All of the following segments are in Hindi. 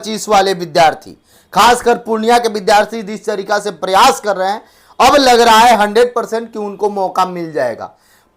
25 वाले विद्यार्थी, खासकर पूर्णिया के विद्यार्थी जिस तरीका से प्रयास कर रहे हैं, अब लग रहा है 100% कि उनको मौका मिल जाएगा।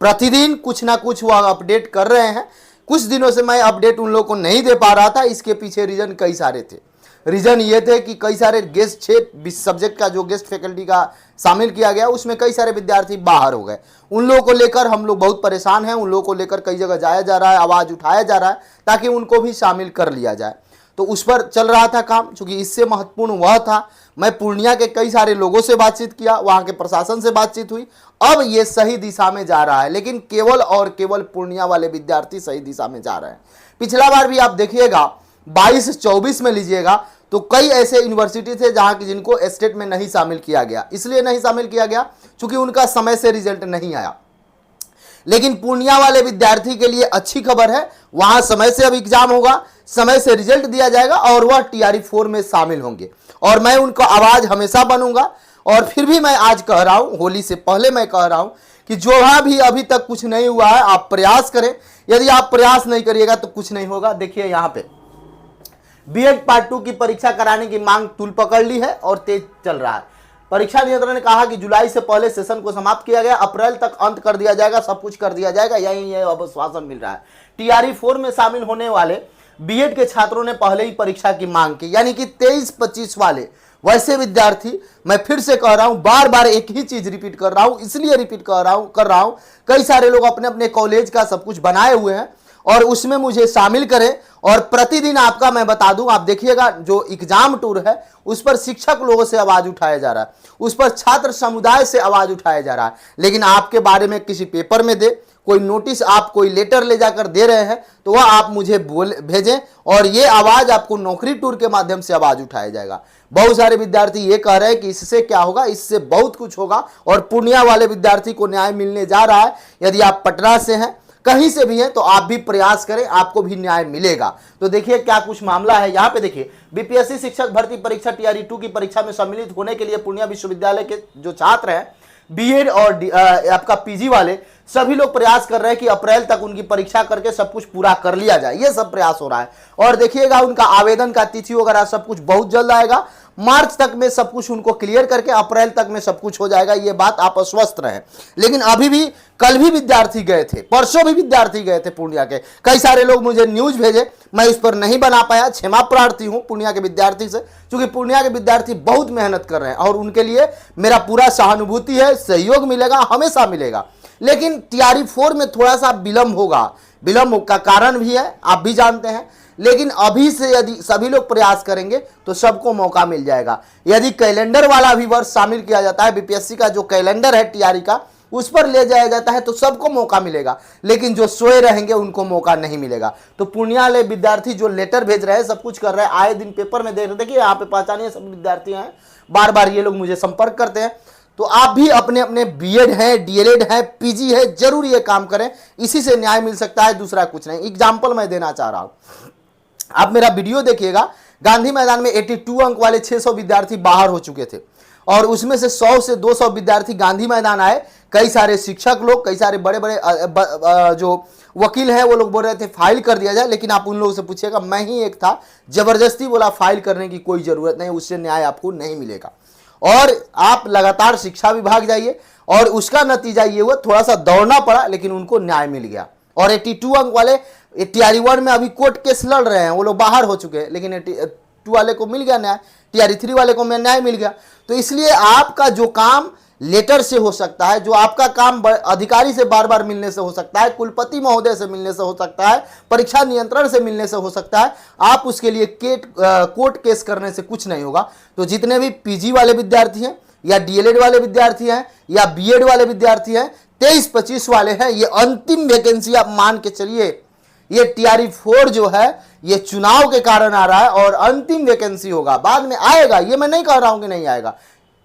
प्रतिदिन कुछ ना कुछ वह अपडेट कर रहे हैं। कुछ दिनों से मैं अपडेट उन लोगों को नहीं दे पा रहा था, इसके पीछे रीजन कई सारे थे। रीजन ये थे कि कई सारे गेस्ट 6 सब्जेक्ट का जो गेस्ट फैकल्टी का शामिल किया गया, उसमें कई सारे विद्यार्थी बाहर हो गए। उन लोगों को लेकर हम लोग बहुत परेशान हैं। उन लोगों को लेकर कई जगह जाया जा रहा है, आवाज उठाया जा रहा है ताकि उनको भी शामिल कर लिया जाए। तो उस पर चल रहा था काम। चूंकि इससे महत्वपूर्ण वह था, मैं पूर्णिया के कई सारे लोगों से बातचीत किया, वहां के प्रशासन से बातचीत हुई। अब ये सही दिशा में जा रहा है, लेकिन केवल और केवल पूर्णिया वाले विद्यार्थी सही दिशा में जा रहे हैं। पिछला बार भी आप देखिएगा 22-24 में लीजिएगा तो कई ऐसे यूनिवर्सिटी थे जहां की जिनको स्टेट में नहीं शामिल किया गया। इसलिए नहीं शामिल किया गया क्योंकि उनका समय से रिजल्ट नहीं आया। लेकिन पूर्णिया वाले विद्यार्थी के लिए अच्छी खबर है, वहां समय से अब एग्जाम होगा, समय से रिजल्ट दिया जाएगा और वह TRE 4 में शामिल होंगे। और मैं उनका आवाज हमेशा बनूंगा। और फिर भी मैं आज कह रहा हूं, होली से पहले मैं कह रहा हूं कि जो भी अभी तक कुछ नहीं हुआ है, आप प्रयास करें। यदि आप प्रयास नहीं करिएगा तो कुछ नहीं होगा। देखिए यहां पे बीएड पार्ट 2 की परीक्षा कराने की मांग तूल पकड़ ली है और तेज चल रहा है। परीक्षा नियंत्रण ने कहा कि जुलाई से पहले सेशन को समाप्त किया गया, अप्रैल तक अंत कर दिया जाएगा, सब कुछ कर दिया जाएगा, यही अब आश्वासन मिल रहा है। TRE 4 में शामिल होने वाले बीएड के छात्रों ने पहले ही परीक्षा की मांग की, यानी कि 23-25 वाले वैसे विद्यार्थी। मैं फिर से कह रहा हूं, बार बार एक ही चीज रिपीट कर रहा हूं, इसलिए रिपीट कर रहा हूं कई सारे लोग अपने अपने कॉलेज का सब कुछ बनाए हुए हैं और उसमें मुझे शामिल करें। और प्रतिदिन आपका मैं बता दूं, आप देखिएगा जो एग्जाम टूर है उस पर शिक्षक लोगों से आवाज उठाया जा रहा है, उस पर छात्र समुदाय से आवाज उठाया जा रहा है। लेकिन आपके बारे में किसी पेपर में दे, कोई नोटिस, आप कोई लेटर ले जाकर दे रहे हैं तो वह आप मुझे भेजें और ये आवाज आपको नौकरी टूर के माध्यम से आवाज उठाया जाएगा। बहुत सारे विद्यार्थी ये कह रहे हैं कि इससे क्या होगा, इससे बहुत कुछ होगा और पूर्णिया वाले विद्यार्थी को न्याय मिलने जा रहा है। यदि आप पटना से हैं, कहीं से भी हैं, तो आप भी प्रयास करें, आपको भी न्याय मिलेगा। तो देखिए क्या कुछ मामला है यहाँ पे। देखिए BPSC शिक्षक भर्ती परीक्षा TRE 2 की परीक्षा में सम्मिलित होने के लिए पूर्णिया विश्वविद्यालय के जो छात्र हैं, बीएड और आपका PG वाले, सभी लोग प्रयास कर रहे हैं कि अप्रैल तक उनकी परीक्षा करके सब कुछ पूरा कर लिया जाए। ये सब प्रयास हो रहा है और देखिएगा उनका आवेदन का तिथि वगैरह सब कुछ बहुत जल्द आएगा। मार्च तक में सब कुछ उनको क्लियर करके अप्रैल तक में सब कुछ हो जाएगा। ये बात आप आश्वस्त रहें। लेकिन अभी भी, कल भी विद्यार्थी गए थे, परसों भी विद्यार्थी गए थे पूर्णिया के। कई सारे लोग मुझे न्यूज भेजे, मैं इस पर नहीं बना पाया, क्षमा प्रार्थी हूं पूर्णिया के विद्यार्थी से, क्योंकि पूर्णिया के विद्यार्थी बहुत मेहनत कर रहे हैं और उनके लिए मेरा पूरा सहानुभूति है, सहयोग मिलेगा, हमेशा मिलेगा। लेकिन TRE 4 में थोड़ा सा विलंब होगा। विलंब का कारण भी है, आप भी जानते हैं। लेकिन अभी से यदि सभी लोग प्रयास करेंगे तो सबको मौका मिल जाएगा। यदि कैलेंडर वाला भी वर्ष शामिल किया जाता है, BPSC का जो कैलेंडर है TRE का, उस पर ले जाया जाता है तो सबको मौका मिलेगा। लेकिन जो सोए रहेंगे उनको मौका नहीं मिलेगा। तो पूर्णिया वाले विद्यार्थी जो लेटर भेज रहे हैं, सब कुछ कर रहे हैं, आए दिन पेपर में देख रहे, देखिए यहाँ पे पहचानिए सब विद्यार्थी हैं, बार बार ये लोग मुझे संपर्क करते हैं। तो आप भी अपने अपने BEd है, DLED है, PG है, जरूर ये काम करें, इसी से न्याय मिल सकता है, दूसरा कुछ नहीं। एग्जाम्पल मैं देना चाह रहा हूं, आप मेरा वीडियो देखिएगा। गांधी मैदान में 82 अंक वाले 600 विद्यार्थी बाहर हो चुके थे और उसमें से 100 से 200 विद्यार्थी गांधी मैदान आए। कई सारे शिक्षक लोग, कई सारे बड़े बड़े जो वकील हैं वो लोग बोल रहे थे फाइल कर दिया जाए, लेकिन आप उन लोगों से पूछिएगा, मैं ही एक था, जबरदस्ती बोला फाइल करने की कोई जरूरत नहीं, उससे न्याय आपको नहीं मिलेगा। और आप लगातार शिक्षा विभाग जाइए और उसका नतीजा ये हुआ, थोड़ा सा दौड़ना पड़ा लेकिन उनको न्याय मिल गया। और 82 अंक वाले TRE 1 में अभी कोर्ट केस लड़ रहे हैं, वो लोग बाहर हो चुके हैं, लेकिन 82 वाले को मिल गया न्याय, TRE 3 वाले को न्याय मिल गया। तो इसलिए आपका जो काम लेटर से हो सकता है, जो आपका काम अधिकारी से बार बार मिलने से हो सकता है, कुलपति महोदय से मिलने से हो सकता है, परीक्षा नियंत्रण से मिलने से हो सकता है, आप उसके लिए कोर्ट केस करने से कुछ नहीं होगा। तो जितने भी PG वाले विद्यार्थी हैं या DLED वाले विद्यार्थी हैं या BEd वाले विद्यार्थी हैं, 23-25 वाले हैं, ये अंतिम वैकेंसी आप मान के चलिए। ये TRE 4 जो है ये चुनाव के कारण आ रहा है और अंतिम वैकेंसी होगा, बाद में आएगा, ये मैं नहीं कह रहा हूं कि नहीं आएगा,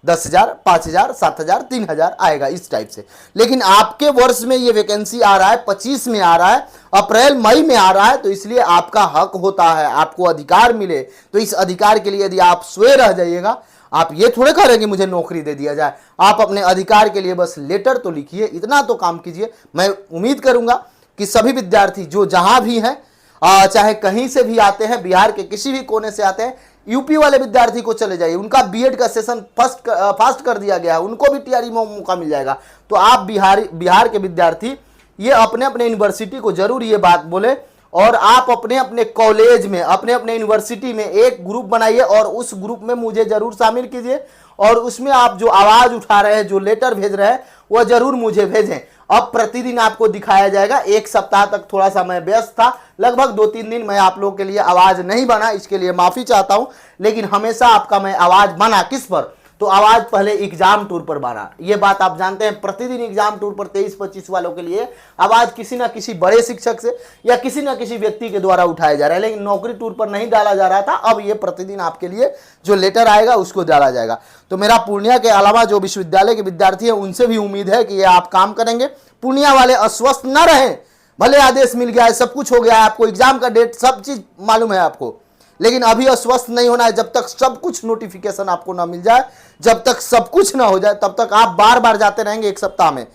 10,000, 5,000, 7,000, 3,000 आएगा इस टाइप से। लेकिन आपके वर्ष में ये वैकेंसी आ रहा है, 25 में आ रहा है, अप्रैल मई में आ रहा है, तो इसलिए आपका हक होता है, आपको अधिकार मिले। तो इस अधिकार के लिए यदि आप सोए रह जाइएगा, आप ये थोड़े कह रहे हैं कि मुझे नौकरी दे दिया जाए। आप अपने अधिकार के लिए बस लेटर तो लिखिए, इतना तो काम कीजिए। मैं उम्मीद करूंगा कि सभी विद्यार्थी जो जहां भी हैं चाहे कहीं से भी आते हैं, बिहार के किसी भी कोने से आते हैं, यूपी वाले विद्यार्थी को चले जाइए, उनका बीएड का सेशन फास्ट कर दिया गया है, उनको भी टीआरई में मौका मिल जाएगा। तो आप बिहार के विद्यार्थी ये अपने अपने यूनिवर्सिटी को जरूर ये बात बोले, और आप अपने अपने कॉलेज में, अपने अपने यूनिवर्सिटी में एक ग्रुप बनाइए और उस ग्रुप में मुझे जरूर शामिल कीजिए, और उसमें आप जो आवाज उठा रहे हैं, जो लेटर भेज रहे हैं, वह जरूर मुझे भेजें। अब प्रतिदिन आपको दिखाया जाएगा। एक सप्ताह तक थोड़ा सा मैं व्यस्त था, लगभग 2-3 दिन मैं आप लोगों के लिए आवाज नहीं बना, इसके लिए माफी चाहता हूं, लेकिन हमेशा आपका मैं आवाज बना। किस पर? तो आवाज पहले एग्जाम टूर पर बना, ये बात आप जानते हैं। प्रतिदिन एग्जाम टूर पर 23-25 वालों के लिए आवाज किसी ना किसी बड़े शिक्षक से या किसी ना किसी व्यक्ति के द्वारा उठाया जा रहा है, लेकिन नौकरी टूर पर नहीं डाला जा रहा था। अब ये प्रतिदिन आपके लिए जो लेटर आएगा उसको डाला जाएगा। तो मेरा पूर्णिया के अलावा जो विश्वविद्यालय के विद्यार्थी हैं उनसे भी उम्मीद है कि ये आप काम करेंगे। पूर्णिया वाले अस्वस्थ न रहें, भले आदेश मिल गया है, सब कुछ हो गया है, आपको एग्जाम का डेट सब चीज मालूम है आपको, लेकिन अभी अस्वस्थ नहीं होना है। जब तक सब कुछ नोटिफिकेशन आपको ना मिल जाए, जब तक सब कुछ ना हो जाए, तब तक आप बार बार जाते रहेंगे एक सप्ताह में।